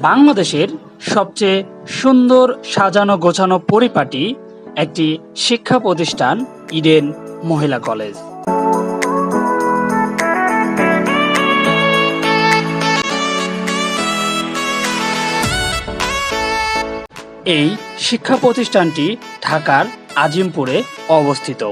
বাংলাদেশের সবচেয়ে সুন্দর সাজানো গোছানো পরিপাটি একটি শিক্ষা প্রতিষ্ঠান ইডেন মহিলা কলেজ। এই শিক্ষা প্রতিষ্ঠানটি ঢাকার আজিমপুরে অবস্থিত।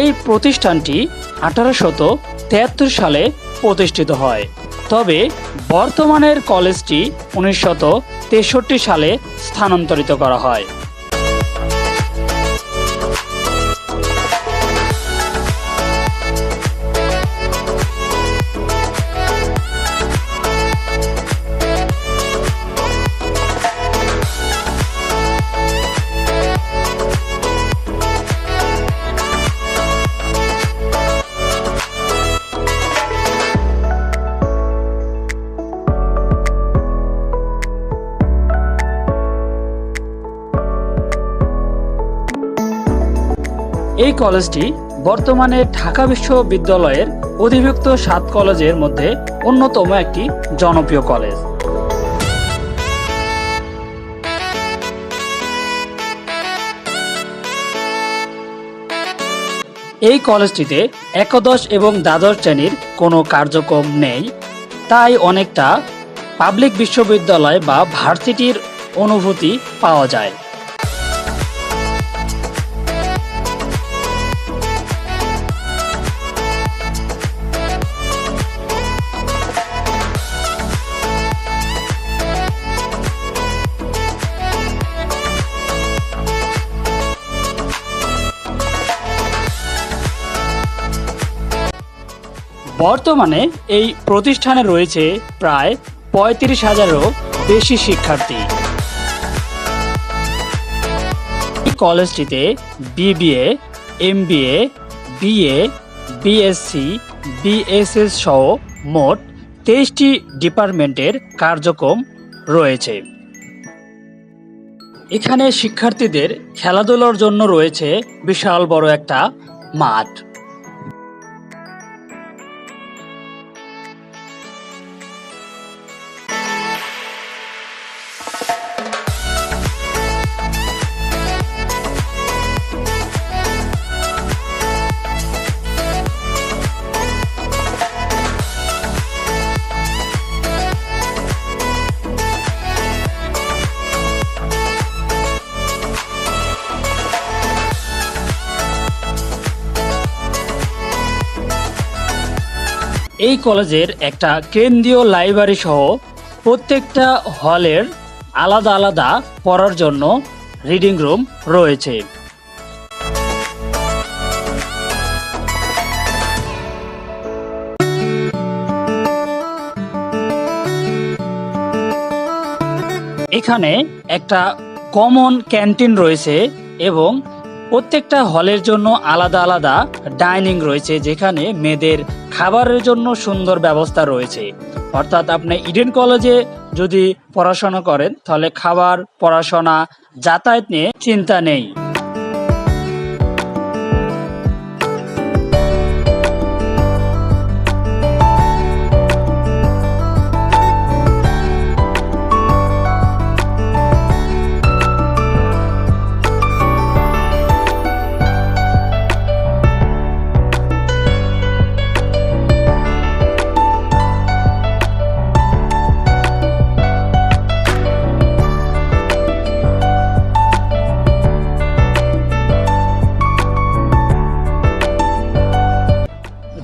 এই প্রতিষ্ঠানটি 1873 সালে প্রতিষ্ঠিত হয়, তবে বর্তমানের কলেজটি 1963 সালে স্থানান্তরিত করা হয়। এই কলেজটি বর্তমানে ঢাকা বিশ্ববিদ্যালয়ের অধিভুক্ত 7 কলেজের মধ্যে অন্যতম একটি জনপ্রিয় কলেজ। এই কলেজটিতে একাদশ এবং দ্বাদশ শ্রেণীর কোনো কার্যক্রম নেই, তাই অনেকটা পাবলিক বিশ্ববিদ্যালয় বা ভার্সিটির অনুভূতি পাওয়া যায়। বর্তমানে এই প্রতিষ্ঠানে রয়েছে প্রায় 35,000-এরও বেশি শিক্ষার্থী। এই কলেজটিতে BBA, MBA, BA, BSc, BSS সহ মোট 23টি ডিপার্টমেন্টের কার্যক্রম রয়েছে। এখানে শিক্ষার্থীদের খেলাধুলার জন্য রয়েছে বিশাল বড় একটা মাঠ। এই কলেজের একটা কেন্দ্রীয় লাইব্রেরি সহ প্রত্যেকটা হলের আলাদা আলাদা পড়ার জন্য রিডিং রুম রয়েছে। এখানে একটা কমন ক্যান্টিন রয়েছে এবং প্রত্যেকটা হলের জন্য আলাদা আলাদা ডাইনিং রয়েছে, যেখানে মেয়েদের খাবারের জন্য সুন্দর ব্যবস্থা রয়েছে। অর্থাৎ আপনি ইডেন কলেজে যদি পড়াশোনা করেন তাহলে খাবার, পড়াশোনা, যাতায়াত নিয়ে চিন্তা নেই।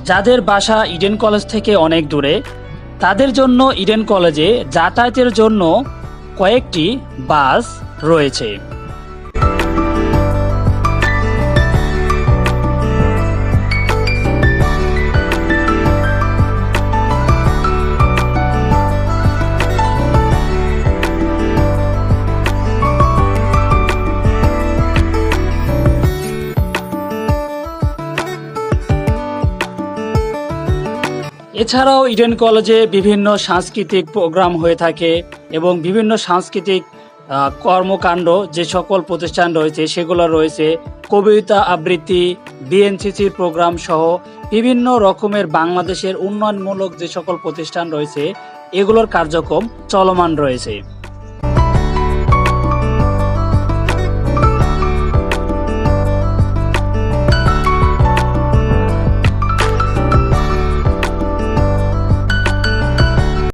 যাদের বাসা ইডেন কলেজ থেকে অনেক দূরে, তাদের জন্য ইডেন কলেজে যাতায়াতের জন্য কয়েকটি বাস রয়েছে। এছাড়াও ইডেন কলেজে বিভিন্ন সাংস্কৃতিক প্রোগ্রাম হয়ে থাকে এবং বিভিন্ন সাংস্কৃতিক কর্মকাণ্ড যে সকল প্রতিষ্ঠান রয়েছে সেগুলো রয়েছে। কবিতা আবৃত্তি, বিএনসিসির প্রোগ্রাম সহ বিভিন্ন রকমের বাংলাদেশের উন্নয়নমূলক যে সকল প্রতিষ্ঠান রয়েছে এগুলোর কার্যক্রম চলমান রয়েছে।